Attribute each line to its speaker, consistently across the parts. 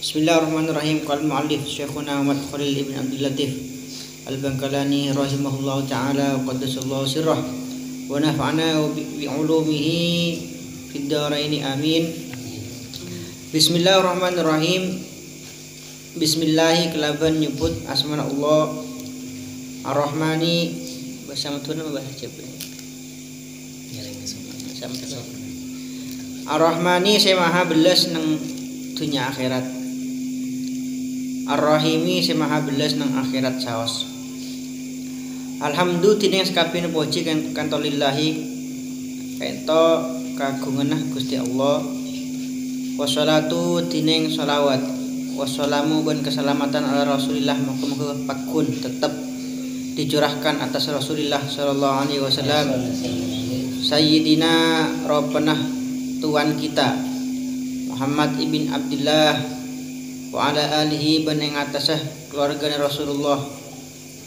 Speaker 1: Bismillahirrahmanirrahim. Qala al-mu'allif Syekhuna Muhammad Khalil ibn Abdul Latif Al-Bankalani rahimahullahu ta'ala wa qaddasallahu sirrah wa nafa'ana bi ulumihi fid dharain amin. Bismillahirrahmanirrahim. Bismillah kelaban nyebut asma Allah Ar-Rahmani bersama Tuhan bahasa Jawa. Ar-Rahmani saya maha belas nang dunia akhirat. Ar-Rahimi saya maha belas nang akhirat saos. Alhamdulillah tining sakabehane puji kantolillahi kento kagungan Gusti Allah. Wassalatu tining sholawat wassalamu ban keselamatan ala Rasulillah muga-muga pakun tetap dicurahkan atas Rasulullah sallallahu alaihi wasallam sayyidina rabbana tuan kita Muhammad ibn Abdullah wa ala alihi ban ing atasah keluarga Rasulullah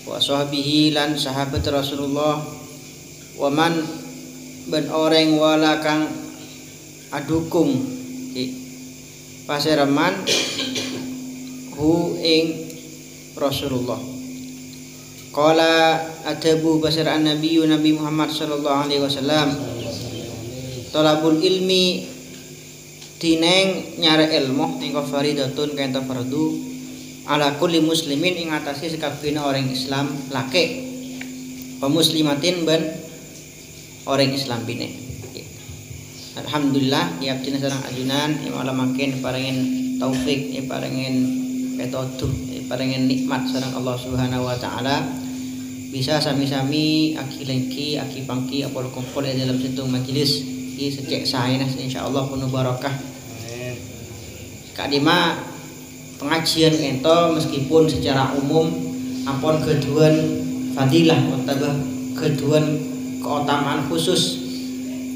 Speaker 1: wa sahbihi lan sahabat Rasulullah wa man ban orang wala kang adukung pasereman hu ing Rasulullah. Qala adabu basar an-nabiy Nabi Muhammad sallallahu alaihi wasallam talabul ilmi dineng nyare ilmu ing faridatun kenta fardu ala kulli muslimin ing atase sakabehane orang Islam laki wa muslimatin ban orang Islam bine. Alhamdulillah ya abdina sareng ajunan ya malah makin parengin taufik ya parengin petoduh ya parengin nikmat sareng Allah Subhanahu wa taala bisa sami-sami aki lengki aki pangki apol kumpul dalam satu majelis iki secek sae insyaallah penuh barokah. Kadima pengajian ento meskipun secara umum ampun keduan fadilah utawa keduan keutamaan khusus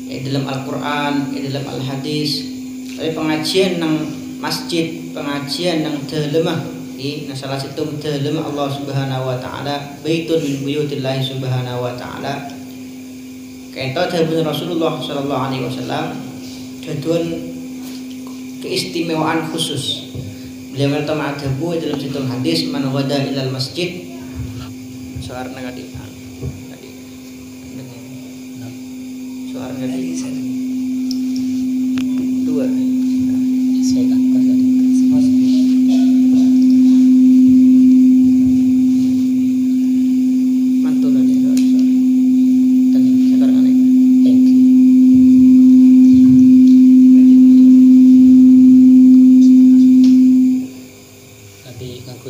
Speaker 1: dalam Al-Qur'an, dalam Al-Hadis. Tapi pengajian nang masjid, pengajian nang dalemah nah salah satu dalemah Allah Subhanahu wa taala, baitun min buyutillah Subhanahu wa taala. Kento dawuh Rasulullah sallallahu alaihi wasallam keduan keistimewaan khusus. Beliau bertama adabu dalam situ hadis man wada ilal masjid suarna kadi suarna kadi dua saya kata tadi mantul tadi tadi sekarang aneh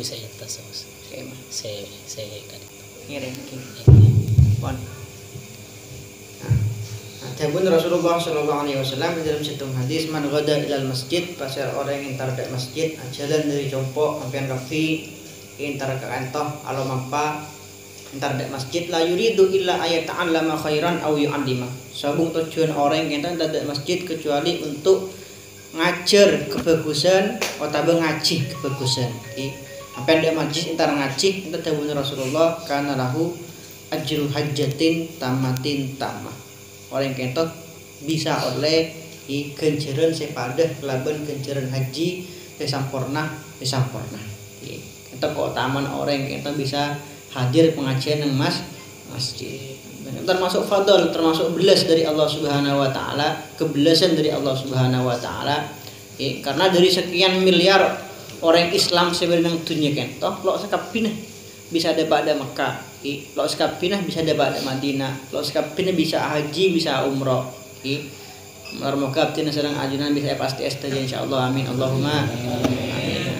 Speaker 2: saya atas saya kali
Speaker 1: ngiring pon. Adapun Rasulullah sallallahu alaihi wasallam dalam satu hadis man ghada ilal masjid pasal orang yang tardak masjid jalan dari jompo sampean kafi entar ke kantoh alo mampa entar dak masjid la yuridu illa ayata'allama khairan aw yu'allima. Sabung tujuan orang yang tardak masjid kecuali untuk ngajar kebagusan atau ngaji kebagusan. Apa yang dia majlis entar ngaji entar dawuh Rasulullah kana lahu ajru hajjatin tamatin tamah. Orang kentot bisa oleh ganjaran sepadah kelaban ganjaran haji sampurna. Itu keutamaan orang kentot bisa hadir pengajian yang masjid. Termasuk fadl, termasuk belas dari Allah Subhanahu wa taala, kebelasan dari Allah Subhanahu wa taala. Karena dari sekian miliar orang Islam sebenarnya dunia kentoh lo sekapinah bisa ada pada Mekah, lo sekapinah bisa ada pada Madinah, lo sekapinah bisa haji bisa umroh. Semoga abdina sareng ajunan bisa pasti saja insyaallah amin Allahumma amin.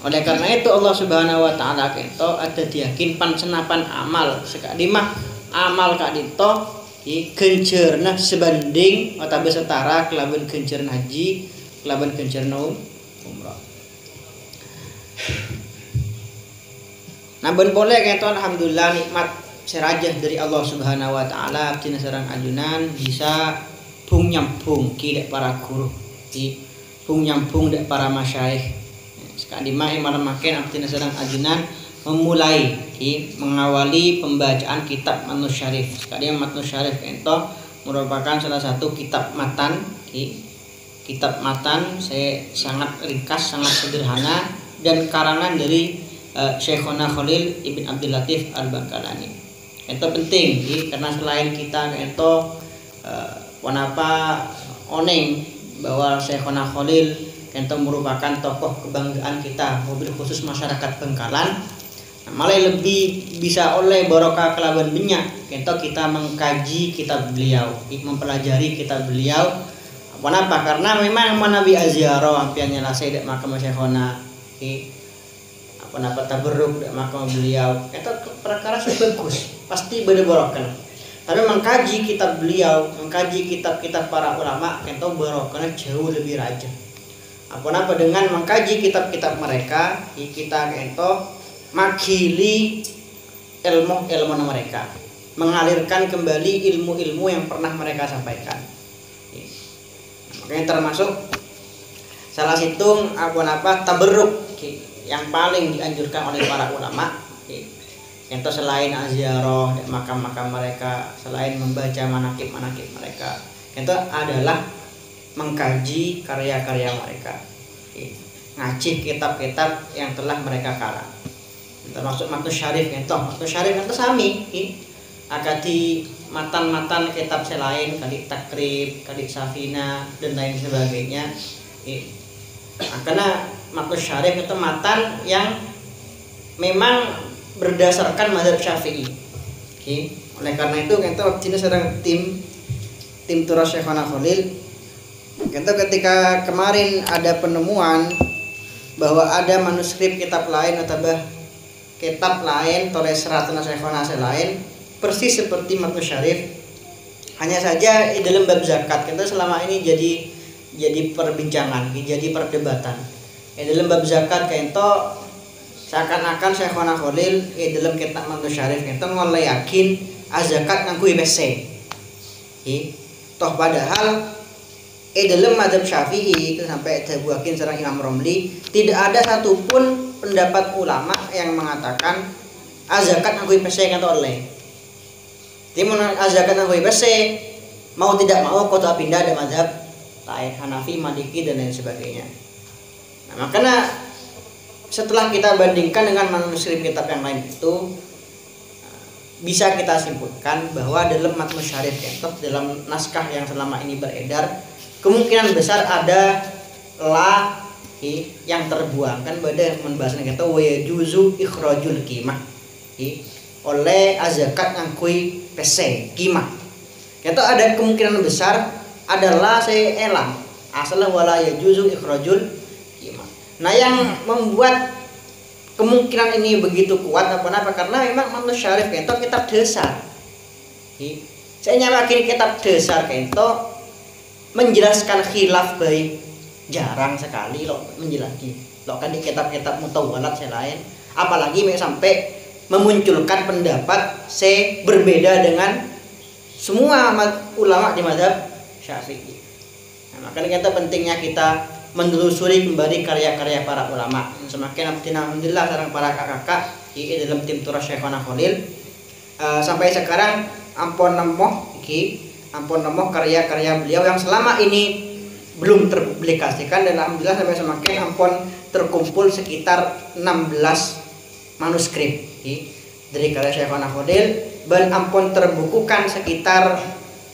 Speaker 1: Oleh karena itu Allah Subhanahu wa taala kento ada diyakin pancenapan amal sekadimah amal kadito gencerna sebanding atau setara kelaban genceran haji kelaban genceran umroh. Namun boleh kento alhamdulillah nikmat serajah dari Allah Subhanahu wa taala abdina sareng ajunan bisa bung nyambung ki para guru bung nyambung dek para masyayikh sekadimah malam makin abdina sareng ajunan memulai mengawali pembacaan kitab Matnus Syarif. Sekadimah Matnus Syarif kento merupakan salah satu kitab matan kitab matan saya sangat ringkas, sangat sederhana dan karangan dari Syekhona Khalil Ibn Abdul Latif Al-Bangkalani. Itu penting karena selain kita itu wanapa oneng bahwa Syekhona Khalil itu merupakan tokoh kebanggaan kita, mobil khusus masyarakat Bangkalan. Malah lebih bisa oleh barokah kelaban banyak kita mengkaji kitab beliau, mempelajari kitab beliau. Kenapa? Karena memang Nabi Aziarah hampir nyelesai dek makam Syekhona apa tabarruk dek makam beliau. Itu perkara bagus, pasti berbarokah. Tapi mengkaji kitab beliau, mengkaji kitab-kitab para ulama itu barokahnya jauh lebih rajin. Apa dengan mengkaji kitab-kitab mereka, kita itu makili ilmu mereka, mengalirkan kembali ilmu-ilmu yang pernah mereka sampaikan. Makanya termasuk salah satu tabarruk yang paling dianjurkan oleh para ulama. Itu selain ziarah makam-makam mereka, selain membaca manaqib-manaqib mereka, itu adalah mengkaji karya-karya mereka, ngaji kitab-kitab yang telah mereka karang. Termasuk Matnu Syarif itu sami akadi matan-matan kitab selain kali takrib, kali safina dan lain sebagainya. Karena Matnu Syarif itu matan yang memang berdasarkan mazhab Syafi'i. Oleh karena itu kita waktu ini sedang tim Turas Syekhona Khalil. Kita ketika kemarin ada penemuan bahwa ada manuskrip kitab lain atau kitab lain tulis seratna Syekhona lain persis seperti Matnu Syarif, hanya saja dalam bab zakat kita selama ini jadi perbincangan, jadi perdebatan. Dalam bab zakat itu seakan-akan Syekhona Khalil dalam kitab Matnu Syarif itu mulai yakin zakat nganggo IPC. Toh padahal dalam mazhab Syafi'i itu sampai dibuakin serang Imam Romli tidak ada satupun pendapat ulama yang mengatakan zakat nganggo IPC kan oleh. Timun zakat nganggo IPC mau tidak mau kota pindah ada mazhab lain Hanafi, Maliki dan lain sebagainya. Nah, makanya setelah kita bandingkan dengan manuskrip kitab yang lain itu bisa kita simpulkan bahwa dalam Matnu Syarif itu dalam naskah yang selama ini beredar kemungkinan besar ada la yang terbuang kan pada membahasnya kita wa yajuzu ikhrajul qimah oleh zakat ngakui PC qimah. Kita ada kemungkinan besar adalah saya elang asalnya wala yajuzu ikhrajul qimah. Nah yang membuat kemungkinan ini begitu kuat apa karena memang Matnu Syarif itu kitab dasar. Saya yakin kitab dasar itu menjelaskan khilaf baik jarang sekali loh menjelaskan loh kan di kitab-kitab mutawwalat selain apalagi sampai memunculkan pendapat berbeda dengan semua ulama di mazhab Syafi'i. Nah, makanya kita pentingnya kita menelusuri kembali karya-karya para ulama. Semakin alhamdulillah sekarang para kakak-kakak di dalam tim Turas Syekhona Khalil sampai sekarang ampun nemoh karya-karya beliau yang selama ini belum terpublikasikan dan alhamdulillah sampai semakin ampun terkumpul sekitar 16 manuskrip dari karya Syekhona Khalil dan ampun terbukukan sekitar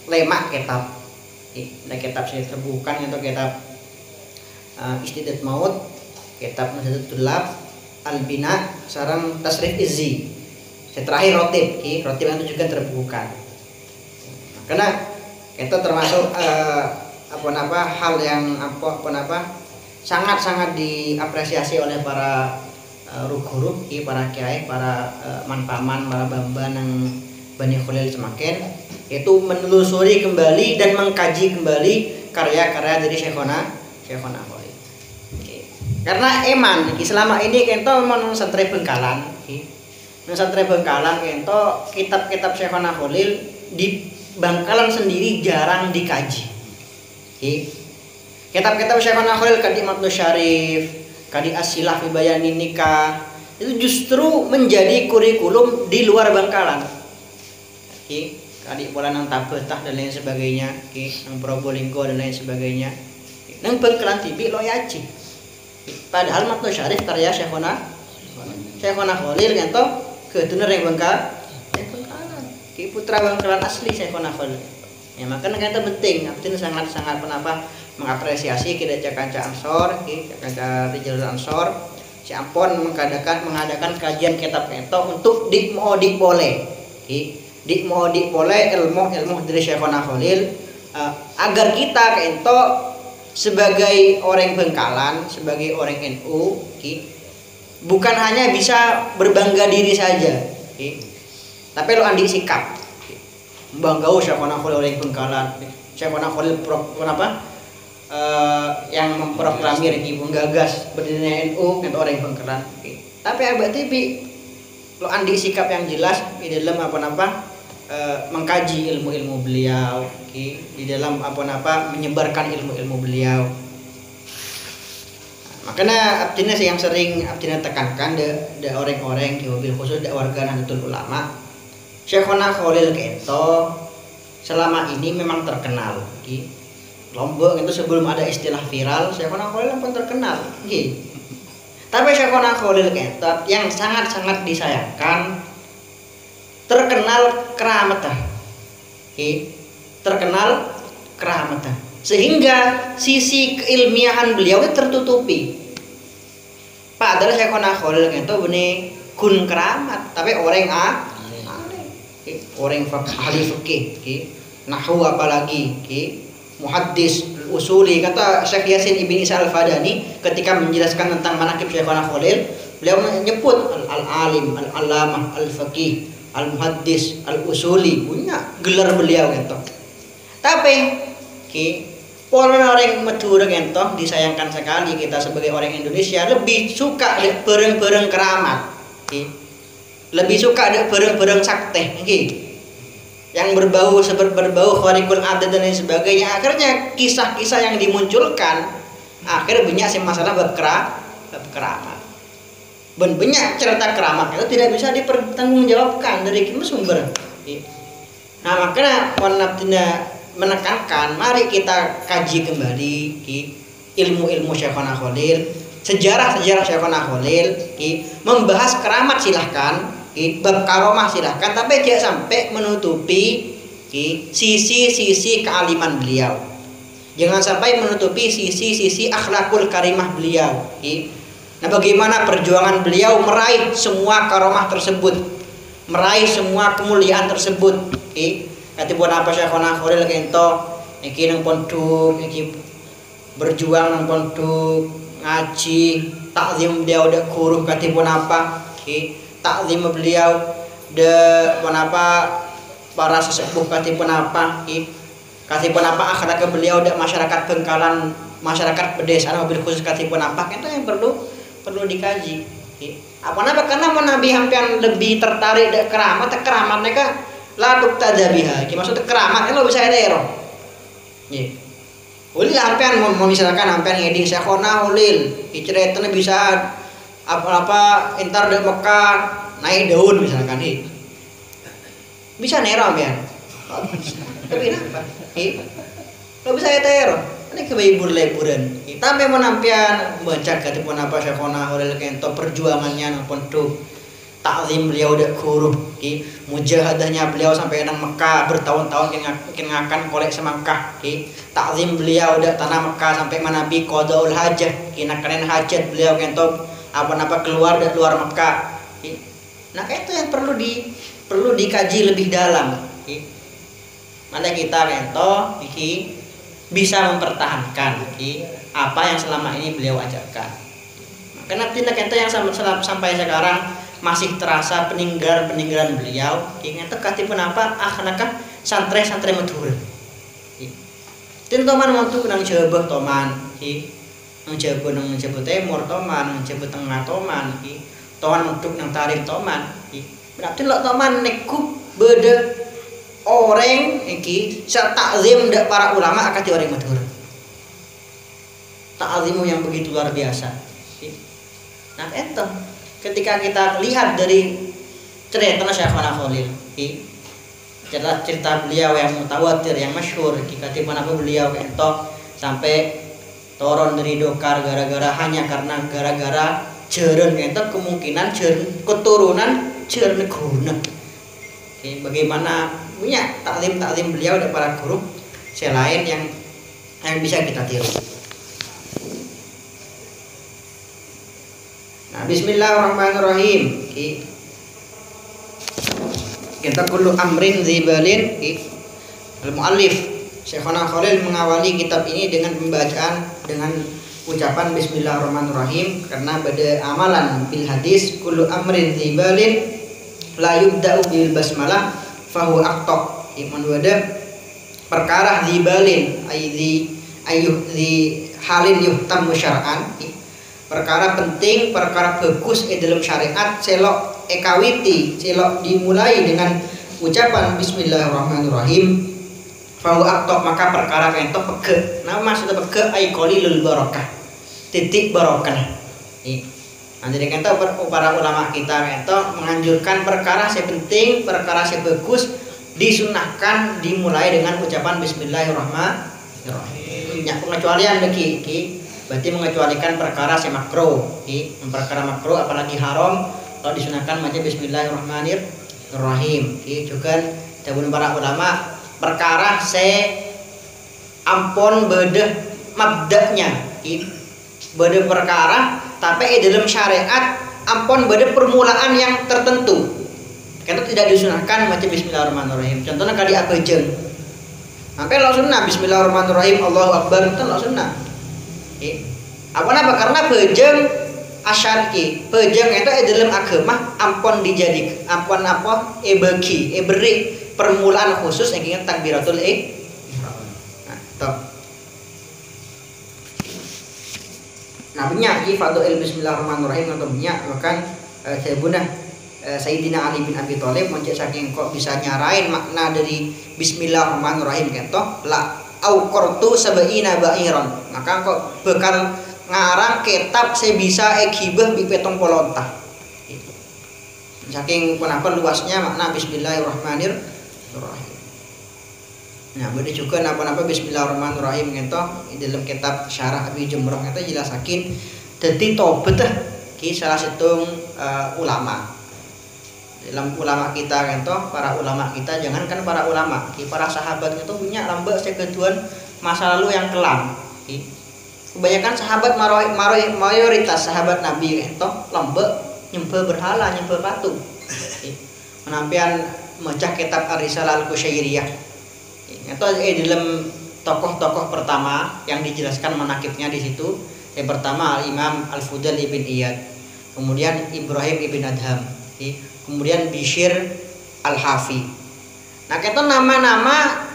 Speaker 1: 5 kitab. Nah, kitab saya terbukukan untuk kitab Istidat Maut, kitab Nuzhatul Tulab, Al-Bina, sarang Tasrif Izzi. Terakhir Rotib itu juga terbukukan. Karena itu termasuk hal yang sangat-sangat diapresiasi oleh para guru, para kiai, para manpaman, para bamba nang Bani Khalil semakin itu menelusuri kembali dan mengkaji kembali karya-karya dari Syekhona Khalil. Karena eman selama ini kita memang santri Bengkalan, kita kitab-kitab Syekhona Khalil di Bangkalan sendiri jarang dikaji. Kitab-kitab Syekhona Khalil kadi Matnu Syarif, kadi As-Silah fi Bayanin Nikah itu justru menjadi kurikulum di luar Bangkalan. Kadi Bolanang Tabetah dan lain sebagainya, yang Probolinggo dan lain sebagainya. nang Bengkelan tibi lo yaji. Padahal matnu syarif karya Syekhona Khalil ento ketuner yang Bengkalan. Ki putra Bengkelan asli Syekhona Khalil. Ya makanya kita penting, artinya sangat-sangat mengapresiasi kita kanca Ansor, kanca Rijal Ansor, si Ampon mengadakan kajian kitab ento untuk dimodik boleh, dimodik boleh ilmu dari Syekhona Khalil, agar kita ento sebagai orang Bengkalan, sebagai orang NU, bukan hanya bisa berbangga diri saja, tapi lo andi sikap. Banggau Syekhona Khalil orang Bengkalan, Syekhona Khalil yang memproklamir menggagas berdirinya NU itu orang Bengkalan. Tapi abad tibi lo andi sikap yang jelas di dalam mengkaji ilmu-ilmu beliau, di dalam menyebarkan ilmu-ilmu beliau. Makanya abdina yang sering abdina tekankan de orang-orang mobil khusus de warga Nahdlatul Ulama. Syekhona Khalil kento selama ini memang terkenal. Lombok itu sebelum ada istilah viral, Syekhona Khalil pun terkenal. Tapi Syekhona Khalil kento yang sangat-sangat disayangkan terkenal keramatan. Terkenal keramatan. Sehingga sisi keilmiahan beliau itu tertutupi. Padahal Syekhona Khalil kento benih kun keramat, tapi orang orang ahli fikih, nahwu apalagi, muhaddis, usuli. Kata Syekh Yasin Ibn Isa Al-Fadani ketika menjelaskan tentang manaqib Syekhona Khalil, beliau menyebut al-alim, al-allamah, al-faqih, al-muhaddis, al-usuli, punya gelar beliau gitu. Tapi orang Madura gitu disayangkan sekali kita sebagai orang Indonesia lebih suka bareng-bareng keramat. Lebih suka ada bareng-bareng sakte, yang berbau khariqul adat dan lain sebagainya. Akhirnya kisah-kisah yang dimunculkan akhirnya banyak sih masalah bab keramat. Dan banyak cerita keramat itu tidak bisa dipertanggungjawabkan dari sumber. Nah makanya wanaptina menekankan, mari kita kaji kembali ilmu-ilmu Syekhona Khalil, sejarah Syekhona Khalil, membahas keramat silahkan. Bab karomah silahkan, tapi jangan sampai menutupi sisi-sisi kealiman beliau. Jangan sampai menutupi sisi-sisi akhlakul karimah beliau. Nah, bagaimana perjuangan beliau meraih semua karomah tersebut, meraih semua kemuliaan tersebut. Katipun apa Syekhona Khalil kento iki nang pondok, iki berjuang nang pondok, ngaji, takzim beliau dak guru katipun apa, takzim beliau de para sesepuh katipun apa, katipun apa akhlak beliau de masyarakat Bengkalan, masyarakat pedesaan mobil khusus katipun apa, itu yang perlu dikaji. Apa karena Nabi hampir lebih tertarik de keramat mereka la tuqtadabiha. Maksudnya keramat lo bisa ada ero. Uli hampir mau misalkan hampir ngeding Syekhona Khalil, ceritanya bisa apa entar di Mekah naik daun misalkan bisa nero ambian tapi kenapa lo bisa etero ini kebibur-liburan tapi menampian baca katipun apa Syekhona Khalil kento perjuangannya nang pondok, takzim beliau dak guru, mujahadahnya beliau sampai nang Mekah bertahun-tahun akan kolek semangkah, takzim beliau dak tanah Mekah sampai manabi qadaul hajah, kenen hajat beliau kento apa keluar dari luar Mekah. Nah itu yang perlu dikaji lebih dalam. Nanti kita kento bisa mempertahankan apa yang selama ini beliau ajarkan. Karena tindak kento yang sampai sekarang masih terasa peninggalan beliau. Kento katipun apa akhlakah santri Madura. Tin toman waktu nang Jawa toman nang Jawa Timur toman, nang Jawa Tengah toman, toman meduk nang Tarim toman. Berarti lok toman niku beda orang iki takzim dak para ulama akati orang Madura. Takzimu yang begitu luar biasa. Nah, itu ketika kita lihat dari cerita Syekhona Khalil, cerita beliau yang mutawatir, yang masyhur, katipun apa beliau ento sampai toron dari dokar hanya gara-gara jeren enten kemungkinan keturunan jeren guna. Bagaimana punya taklim beliau dan para guru selain yang bisa kita tiru. Nah, bismillahirrahmanirrahim. Kita kullu amrin dzibalin. Al-muallif Syekhana Khalil mengawali kitab ini dengan pembacaan dengan ucapan bismillahirrahmanirrahim karena pada amalan bil hadis kullu amrin dzibalin la yubda'u bil basmalah fahu aqtab. Iman wada perkara dzibalin di halin yuhtam syar'an, perkara penting, perkara bagus dalam syariat selok ekawiti, selok dimulai dengan ucapan bismillahirrahmanirrahim. Fahu aqtab maka perkara kento pege. Nah maksudnya pege ai qalilul barakah. Titik barokah. Nah, jadi kento para ulama kita kento menganjurkan perkara yang penting, perkara yang bagus disunahkan dimulai dengan ucapan bismillahirrahmanirrahim. Ya pengecualian bagi berarti mengecualikan perkara yang makruh. Perkara makruh apalagi haram kalau disunahkan baca bismillahirrahmanirrahim. Juga jabun para ulama perkara ampon beda mabda'nya beda perkara tapi dalam syariat ampon beda permulaan yang tertentu karena tidak disunahkan baca bismillahirrahmanirrahim. Contohnya kali abejeng sampai lo sunnah bismillahirrahmanirrahim Allahu akbar itu lo sunnah. Apa karena bejeng asyarki bejeng itu dalam agama ampon dijadik ampon bagi beri permulaan khusus yang ingin takbiratul ihram. Nah, toh. Nah, punya fadhil bismillahirrahmanirrahim atau punya bahkan Sayyidina Sayyidina Ali bin Abi Thalib moncek saking kok bisa nyarain makna dari bismillahirrahmanirrahim kan toh la au qartu sab'ina ba'iran. Maka kok bekal ngarang kitab saya bisa ekibah bi 70 onta. Saking kenapa luasnya makna bismillahirrahmanirrahim. Nah, beda juga napa-napa bismillahirrahmanirrahim ngento dalam kitab Syarah Abi Jumrah ngento jelasakin dadi tobat ki salah satu ulama. Dalam ulama kita ngento para ulama kita jangankan para ulama, ki para sahabat itu punya lambek sekeduan masa lalu yang kelam. Kebanyakan sahabat mayoritas sahabat Nabi ngento lambek nyembah berhala, nyembah patung. Menampian macah kitab Ar-Risalah Al-Qusyairiyah. Itu dalam tokoh-tokoh pertama yang dijelaskan manakibnya di situ. Yang pertama Imam Al-Fudail ibn Iyad, kemudian Ibrahim ibn Adham, kemudian Bishr Al-Hafi. Nah, itu nama-nama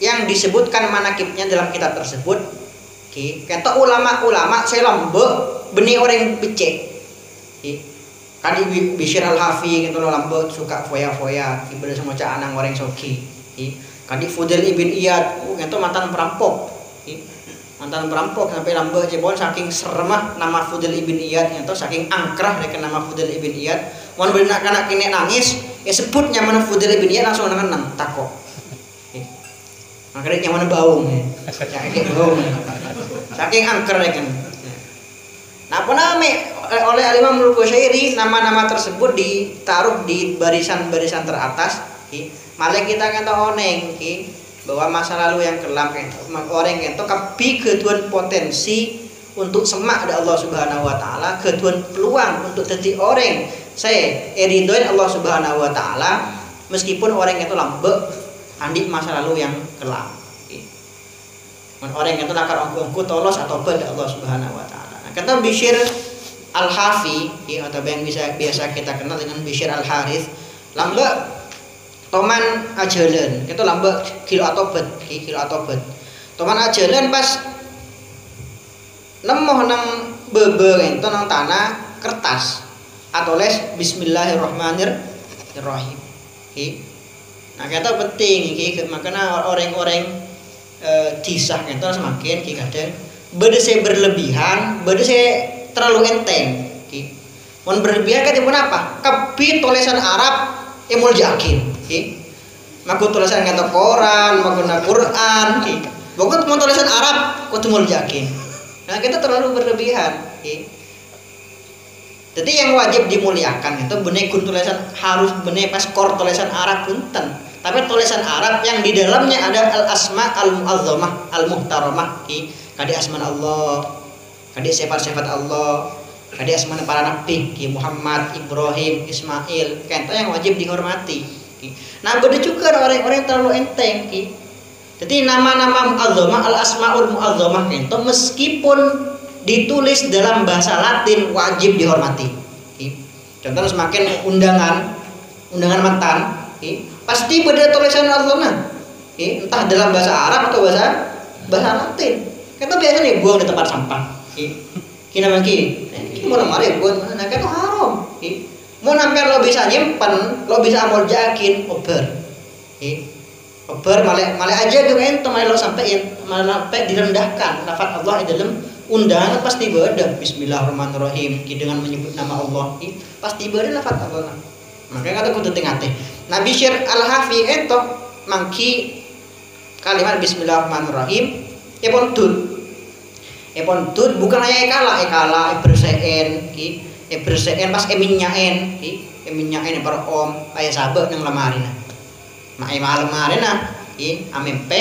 Speaker 1: yang disebutkan manakibnya dalam kitab tersebut. Kata ulama-ulama saya lambek benih orang becek. Kan Bishr Al-Hafi gitu lambek suka foya-foya ibadah semacam anak orang soki. Kadi Fudail ibn Iyad itu mantan perampok. Mantan perampok sampai lambek jebon saking seremah nama Fudail ibn Iyad itu saking angkrah dengan nama Fudail ibn Iyad. Mun benak kana kene nangis ya sebutnya mana Fudail ibn Iyad langsung nang takok. Makanya yang mana baung ya. Kayak baung. Saking angker kan. Nah, apa namanya oleh Al-Imam Al-Qusyairi nama-nama tersebut ditaruh di barisan-barisan teratas. Malah kita kan oneng bahwa masa lalu yang kelam orang itu kepi ketuan potensi untuk semak ada Allah Subhanahu wa taala, ketuan peluang untuk jadi orang saya ridhoin Allah Subhanahu wa taala meskipun orang itu lambek andi masa lalu yang kelam. Orang itu nakar ongku tolos atau pada Allah Subhanahu wa taala. Nah, kata Bishr Al-Hafi atau yang biasa kita kenal dengan Bishr Al-Harith lambek toman ajalan itu lambek kilo atobet toman ajalan pas nemoh nang bebe itu nang tanah kertas atau les bismillahirrahmanirrahim. Nah, kita penting makanya orang-orang disah itu semakin kadang beda saya berlebihan, beda saya terlalu enteng. Mun berlebihan kan apa? Kepi tulisan Arab emul yakin. Maku tulisan ngata Quran, maku na Quran. Pokoknya mau tulisan Arab kudu mul yakin. Nah, kita terlalu berlebihan. Jadi yang wajib dimuliakan itu benih tulisan harus benih pas skor tulisan Arab punten. Tapi tulisan Arab yang di dalamnya ada al-asma al-mu'azzamah al-muhtaramah kadi asma Allah, kadi sifat-sifat Allah, kadi asma para nabi Muhammad, Ibrahim, Ismail, kenta yang wajib dihormati. Nah, beda juga orang-orang yang terlalu enteng. Jadi nama-nama mu'azzamah al-asmaul mu'azzamah itu meskipun ditulis dalam bahasa Latin wajib dihormati. Contoh semakin undangan mantan, pasti beda tulisan Allah entah dalam bahasa Arab atau bahasa Latin. Kita biasa nih buang di tempat sampah. Kita mau namanya buat mana kan haram. Mau nampak lo bisa nyimpen, lo bisa amal jakin, ober. Ober malah aja tuh ento malah lo sampai direndahkan lafaz Allah di dalam undangan pasti beda. Bismillahirrahmanirrahim dengan menyebut nama Allah pasti beda lafaz Allah. Makanya kata kudu tengate. Nabi Syir Al-Hafi ento mangki kalimat Bismillahirrahmanirrahim epon tut bukan hanya ekala berseen pas eminyaen para om aya sabe nang lamarina. Malam marina amempe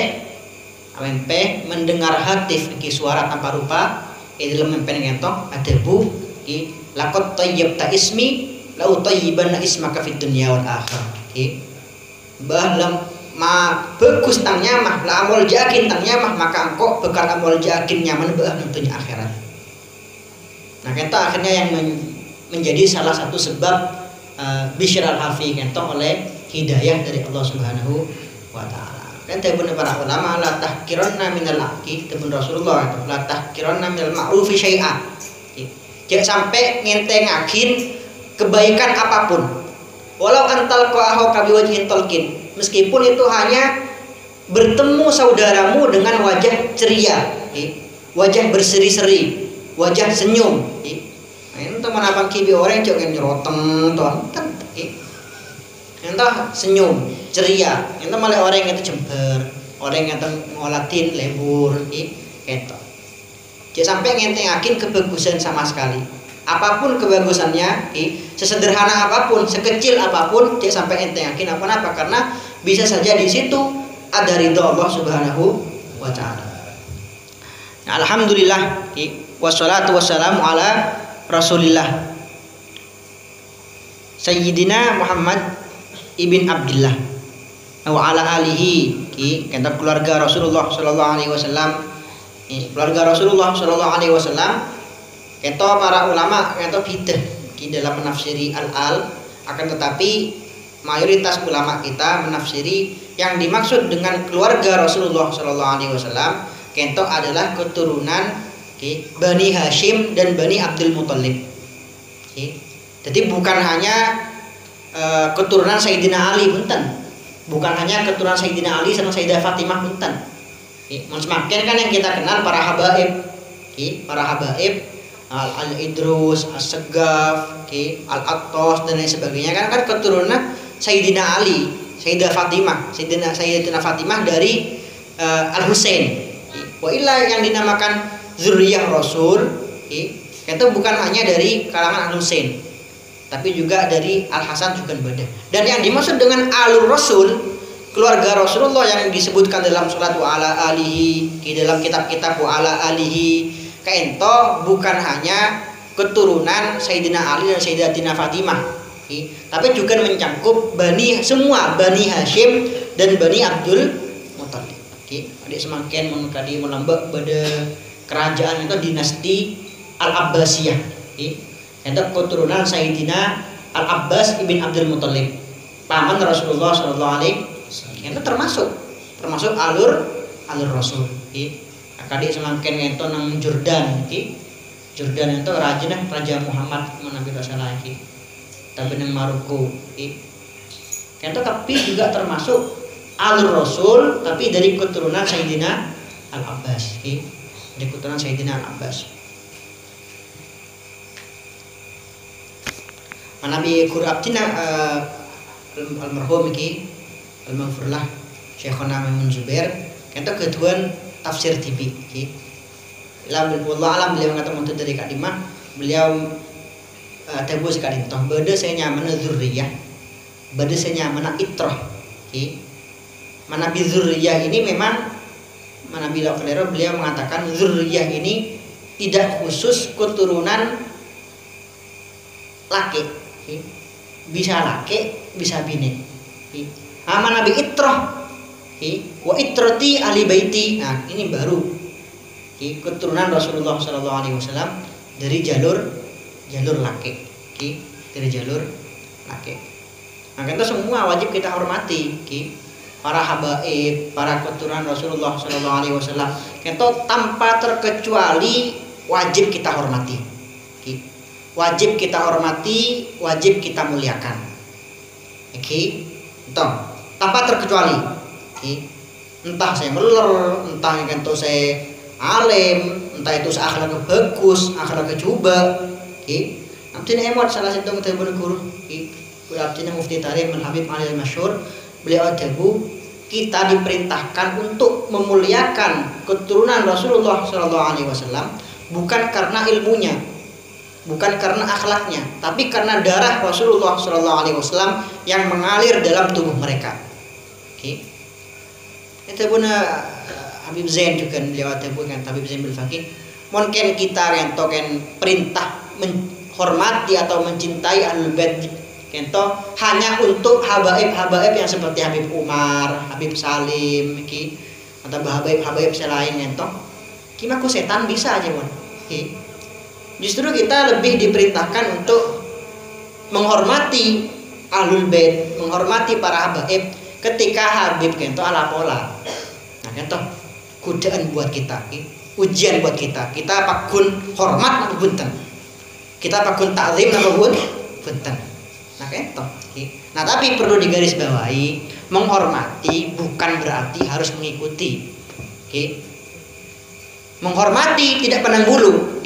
Speaker 1: mendengar hatif suara tanpa rupa dalam mempen ngentok ada bu lakot tayyibta ismi lau tayyibanna ismaka fid dunya wal akhirah. Bah lam ma bagus tangnya mah la amol jakin tangnya mah maka engkau bekal amol jakin nyaman bah tentunya akhirat. Nah, kita akhirnya yang menjadi salah satu sebab Bishr Al-Hafi kentok oleh hidayah dari Allah Subhanahu wa taala. Kan tebun para ulama la tahkiranna minal aqi tebun Rasulullah la tahkiranna minal ma'rufi syai'a. Jangan sampai ngentengakin kebaikan apapun. Walau antal qa'ahu kabiwajhin talqin. Meskipun itu hanya bertemu saudaramu dengan wajah ceria, wajah berseri-seri, wajah senyum. Nah, itu manapang kibi orang yang nyeroteng tonton. Entah senyum, ceria, entah malah orang yang itu jember, orang yang ngolatin lebur, gitu. Jangan sampai ngentengakin kebagusan sama sekali. Apapun kebagusannya, sesederhana apapun, sekecil apapun, jangan sampai ngentengakin apa-apa karena bisa saja di situ ada ridho Allah Subhanahu wa taala. Nah, alhamdulillah, wassalatu wassalamu ala Rasulillah Sayyidina Muhammad ibn Abdullah wa ala alihi kata keluarga Rasulullah sallallahu alaihi wasallam. Keluarga Rasulullah sallallahu alaihi wasallam kata para ulama kata bidah dalam menafsiri al-al, akan tetapi mayoritas ulama kita menafsiri yang dimaksud dengan keluarga Rasulullah sallallahu alaihi wasallam kata adalah keturunan Bani Hashim dan Bani Abdul Muthalib. Jadi bukan hanya keturunan Sayyidina Ali punten, bukan hanya keturunan Sayyidina Ali sama Sayyidah Fatimah punten. Semakin kan yang kita kenal para habaib, Al-Idrus, As-Segaf, Al-Attos dan lain sebagainya kan keturunan Sayyidina Ali, Sayyidah Fatimah dari Al-Husain. Wa illa yang dinamakan zuriyah Rasul itu bukan hanya dari kalangan Al-Husain, tapi juga dari Al-Hasan juga beda. Dan yang dimaksud dengan Alur Rasul, keluarga Rasulullah yang disebutkan dalam surat wa ala alihi, di dalam kitab-kitab wa ala alihi, kaento bukan hanya keturunan Sayyidina Ali dan Sayyidatina Fatimah, tapi juga mencangkup semua Bani Hashim dan Bani Abdul Muthalib. Adik semakin mengkadi melambak pada kerajaan itu dinasti Al-Abbasiyah. Itu keturunan Sayyidina Al-Abbas ibn Abdul Muthalib, paman Rasulullah sallallahu alaihi wasallam. Itu termasuk alur Rasul. Kadi semakin ento nang Jordan Jordan itu Raja Muhammad Nabi Rasulullah lagi. Tapi nang Maroko. Itu tapi juga termasuk alur Rasul tapi dari keturunan Sayyidina Al-Abbas. Dari keturunan Sayyidina Al-Abbas. Nabi Guru Abdina almarhum iki al-maghfurlah Syekhona Maimun Zubair kata ketuan tafsir tibi wallahu alam beliau mengatakan untuk dari kadimah beliau tebus kadin toh beda saya nyaman zurriyah beda saya nyaman itrah mana bi zurriyah ini memang mana bila kelero beliau mengatakan zurriyah ini tidak khusus keturunan laki bisa laki bisa bini mana bi itrah wa itrati ahli baiti. Nah ini baru keturunan Rasulullah SAW dari jalur laki dari jalur laki. Nah kita semua wajib kita hormati para habaib, para keturunan Rasulullah SAW. Kita tanpa terkecuali wajib kita hormati, wajib kita hormati, wajib kita muliakan. Tanpa terkecuali. Entah saya meler, entah itu saya alim, entah itu saya akhlaknya bagus, akhlaknya coba. Nanti emot salah satu kita berguru. Berarti Mufti Tarim Habib Ali Masyhur beliau debu kita diperintahkan untuk memuliakan keturunan Rasulullah SAW bukan karena ilmunya, bukan karena akhlaknya, tapi karena darah Rasulullah SAW yang mengalir dalam tubuh mereka. Itu pun Habib Zain juga beliau kan Habib Zain bil Faqih. Mungkin kita rentoken perintah menghormati atau mencintai Ahlul Bait kento hanya untuk habaib yang seperti Habib Umar, Habib Salim atau habaib selain kento. Kimaku setan bisa aja mon. Justru kita lebih diperintahkan untuk menghormati Ahlul Bait, menghormati para habaib. Ketika Habib kento ala pola, nah kento godaan buat kita, ujian buat kita. Kita pakun hormat apa bunten, kita pakun takzim apa bunten. Nah kento. Nah tapi perlu digarisbawahi, menghormati bukan berarti harus mengikuti. Menghormati tidak pandang bulu.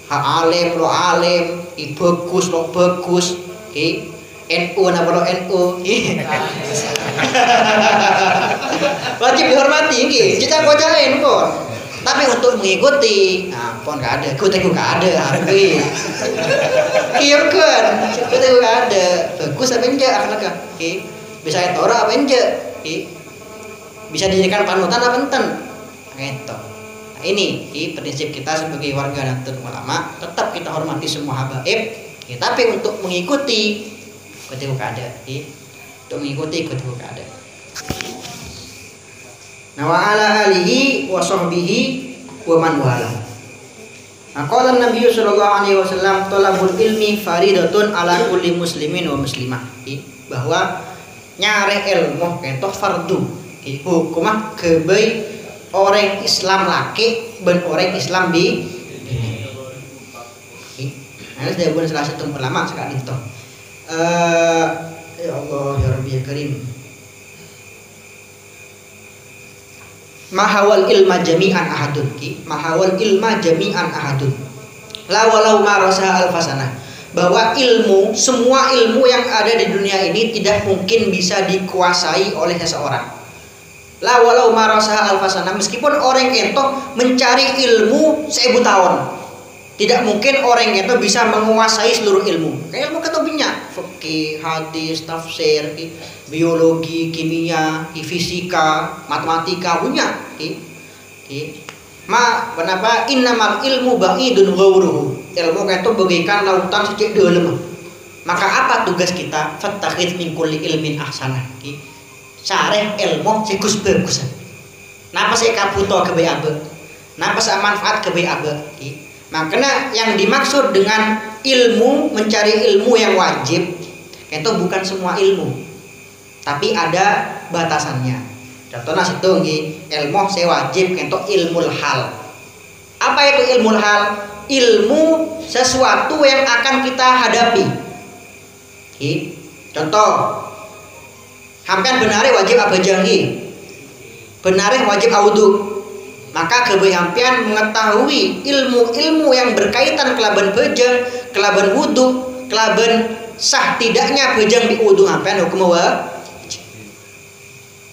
Speaker 1: Alim lo alim, bagus lo bagus. NU apa lo NU. Wajib dihormati kita bocahin pun. Tapi untuk mengikuti, nah pun gak ada, kita gak ada, iya kan, kita gak ada, bagus apa enggak akhlaknya, bisa etora apa enggak, bisa dijadikan panutan apa enten, gitu. Nah ini prinsip kita sebagai warga Nahdlatul Ulama, tetap kita hormati semua habaib, tapi untuk mengikuti ketika gak ada, untuk mengikuti ketika gak ada. Nah wa ala alihi wa sahbihi wa man wala. Nah qala Nabi sallallahu alaihi wasallam talabul ilmi faridatun ala kulli muslimin wa muslimah. Bahwa nyari ilmu itu fardu. Hukumah kebai orang Islam laki dan orang Islam bi. Nah ini sudah salah satu ulama sekali itu. Ya Allah ya Rabbi ya Karim. Mahawal ilma jami'an ahadun mahawal ilma jami'an ahadun la walau marasa alfasanah, bahwa ilmu, semua ilmu yang ada di dunia ini tidak mungkin bisa dikuasai oleh seseorang. La walau marasa alfasanah, meskipun orang itu mencari ilmu 1000 tahun, tidak mungkin orang itu bisa menguasai seluruh ilmu. Kayak ilmu kata banyak, fikih, hadis, tafsir, biologi, kimia, fisika, matematika punya. Kenapa? Innamal ilmu ba'idun ghawruhu. Ilmu itu bagaikan lautan sejak dalam. Maka apa tugas kita? Fattakhidz min kulli ilmin ahsanah. Cari ilmu segus bagusan. Napa saya kaputo ke abe? Napa saya manfaat ke abe? Makanya yang dimaksud dengan ilmu, mencari ilmu yang wajib, itu bukan semua ilmu, tapi ada batasannya. Contohnya situ ilmu saya wajib, itu ilmu hal. Apa itu ilmu hal? Ilmu sesuatu yang akan kita hadapi. Contoh, hampir benare wajib apa jangi? Benare wajib audu. Maka kebayampian mengetahui ilmu-ilmu yang berkaitan kelaban bejang, kelaban wudu, kelaban sah tidaknya bejang di wudu hampian hukum wajib.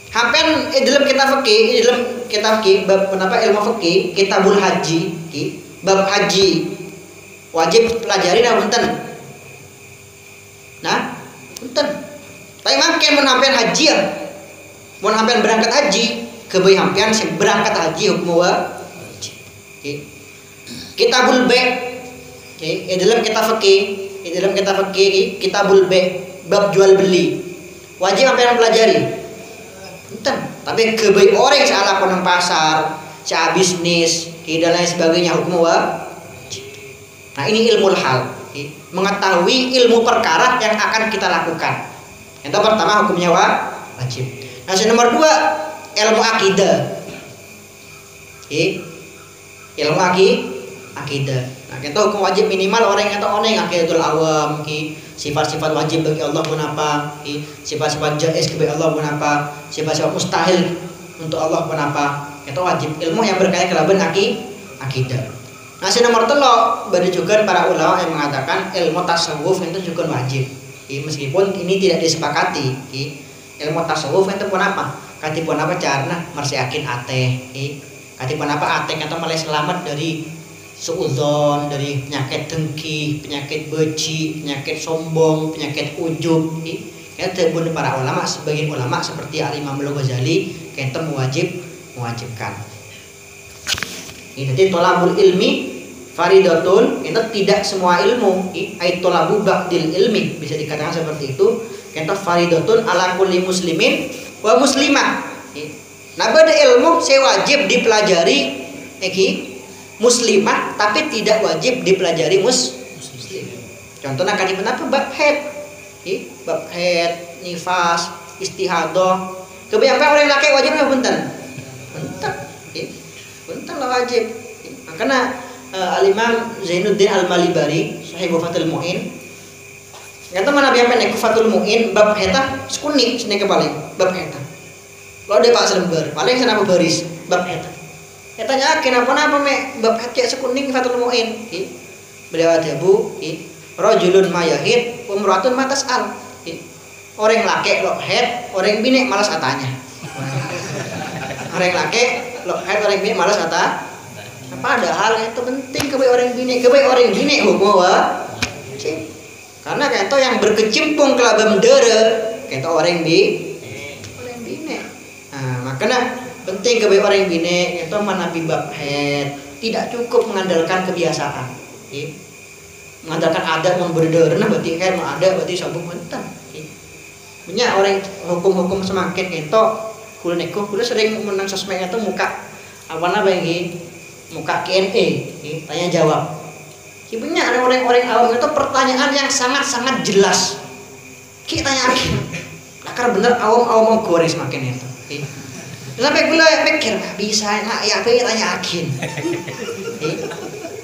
Speaker 1: Hampen dalam kitab fikih bab menapa ilmu fikih kitabul haji bab haji wajib pelajari nah punten. Nah, punten. Tapi mangken mun hampean haji ya. Mun hampean berangkat haji, kebeui hampean sing berangkat haji hukum wajib. Kitabul bai' dalam kitab fikih kitabul bai' bab jual beli. Wajib hampean pelajari. Punten, tapi kebeui orang salah koneng pasar, sa bisnis, dan lain sebagainya hukum wajib. Nah, ini ilmu hal, mengetahui ilmu perkara yang akan kita lakukan. Yang pertama hukumnya wajib. Nah, yang nomor 2 ilmu akidah. Ilmu akidah. Nah, kita hukum wajib minimal orang yang tahu oneng akidatul awam, sifat-sifat wajib bagi Allah pun apa, sifat-sifat jaiz bagi Allah pun apa, sifat-sifat mustahil untuk Allah pun apa. Itu wajib ilmu yang berkaitan kelaban akidah. Nah, si nomor 3 ada juga para ulama yang mengatakan ilmu tasawuf itu juga wajib. Meskipun ini tidak disepakati. Ilmu tasawuf itu pun apa? Katipun apa caranya mersiakin ateh. Katipun apa ateh atau malah selamat dari suudzon, dari penyakit dengki, penyakit beci, penyakit sombong, penyakit ujub. Kita pun para ulama, sebagian ulama seperti Imam Al-Ghazali kita mewajibkan. Jadi tolabul ilmi faridatun, itu tidak semua ilmu. Ai tolabu ba'dil ilmi bisa dikatakan seperti itu. Kita faridatun ala kulli muslimin wa muslimah. Nah, beda ilmu saya wajib dipelajari muslimah tapi tidak wajib dipelajari muslim. Contohnya kan apa bab haid, nifas, istihadah. Kebanyakan orang laki wajib nggak punten? Punten lah wajib. Karena Al-Imam Zainuddin Al-Malibari Sahih Fathul Mu'in kata mana biar pendek Fathul Mu'in bab heta sekuning sini kebalik bab heta. Lo ada pak selembar paling sana baris bab heta. Tanya kenapa me bab kayak sekuning Fathul Mu'in. Beliau ada bu, rajulun mayahid, umratun matasal. Orang laki lo head, orang bini malas atanya. Orang laki lo head, orang bini malas ata. Padahal itu penting kebaik orang bini hukum wajib. Karena kento yang berkecimpung ke labam dere, kento orang bini. Nah, makanya penting kebaik orang bini itu menabi bab head, tidak cukup mengandalkan kebiasaan. Mengandalkan adat mau berdere, nah berarti head mau ada berarti sabuk mentah. Punya orang hukum-hukum semakin itu kulo sering menang sosmed itu muka apa yang muka Q&A, tanya jawab. Punya orang-orang awam itu pertanyaan yang sangat-sangat jelas. Kita tanya lagi, nakar bener awam mau goreng semakin itu. Sampai gue pikir nggak bisa, nggak ya pengen tanya lagi.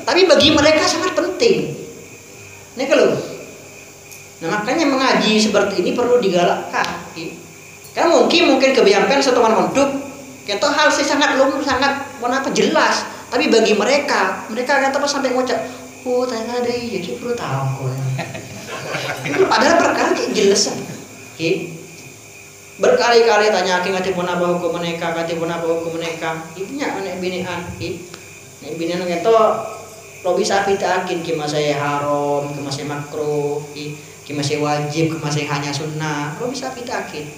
Speaker 1: Tapi bagi mereka sangat penting. Nih kalau nah, makanya mengaji seperti ini perlu digalakkan. Kan mungkin kebiasaan satu mondok, kita hal sih sangat jelas. Tapi bagi mereka kata pas sampai ngucap, tanya ada jadi perlu tahu. Padahal perkara jelas. Berkali-kali tanya katipun apa hukum mereka, ibunya anak binean, anak binean itu lo bisa pitakin kima saya haram, kima saya makruh, kima saya wajib, kima saya hanya sunnah, lo bisa pitakin.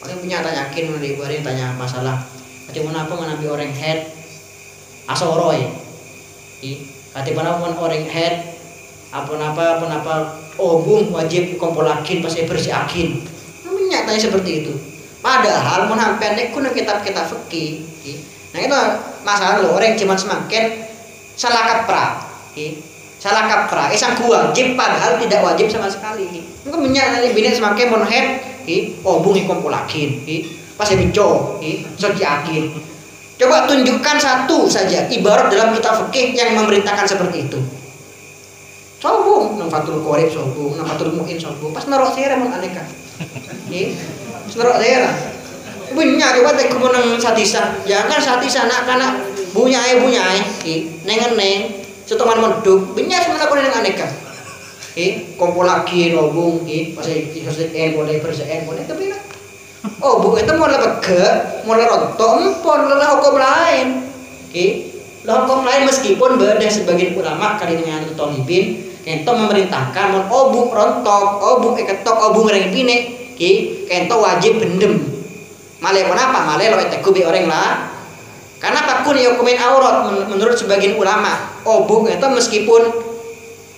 Speaker 1: Paling punya tanyakin dari bareng tanya masalah, katipun apa menabi orang head, asoroy, katipun apa orang head, apa obung wajib kumpulakin pasti bersiakin. Punya tanya seperti itu. Padahal mau hampir nek kuno kitab-kitab fikih. Nah itu masalah lo orang cuma semakin salah kaprah. Sang wajib padahal tidak wajib sama sekali. Mungkin punya nanti bini semakin mau head, obung kumpulakin, pasti bico, sosiakin. Coba tunjukkan satu saja ibarat dalam kitab fikih yang memerintahkan seperti itu. Sobung, nang Fathul Qorib sobung, nang Fathul Mu'in sobung, pas narok saya mau aneka. Narok saya. Punya coba teh kumonang satisa, jangan satisa nak kana bunyai, neng, seteman mondok, punya semana kau neng aneka. Kompol lagi robung, pas en boleh bersen boleh tapi lah. Oh, bu itu mau lepege, mau rontok, pun lah hukum lain. Lah hukum lain meskipun beda sebagian ulama kali dengan Tolibin, kento memerintahkan mau obu rontok, obu ketok, obu ngereng pine, kento wajib bendem. Malih kenapa? Malih lo teku bi orang lah. Karena pakun hukumin aurat menurut sebagian ulama, obu itu meskipun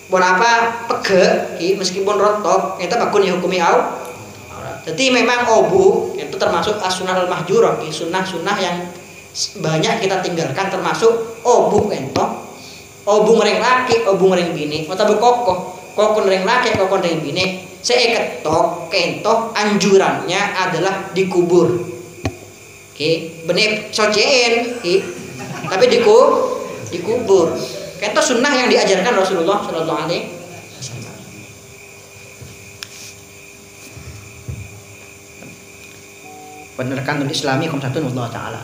Speaker 1: pun apa pege, meskipun rontok, itu pakun hukumi aurat. Jadi memang obu itu termasuk as-sunnah al-mahjurah, sunnah-sunnah yang banyak kita tinggalkan, termasuk obu ento, obu ngereng laki, obu ngereng bini, mata berkokoh, kokoh ngereng laki, kokoh ngereng bini, seketok kento anjurannya adalah dikubur. Bener socein, tapi dikubur. Kento sunnah yang diajarkan Rasulullah Shallallahu Alaihi Wasallam. Penerkanul Islami Komsatun Allah Taala.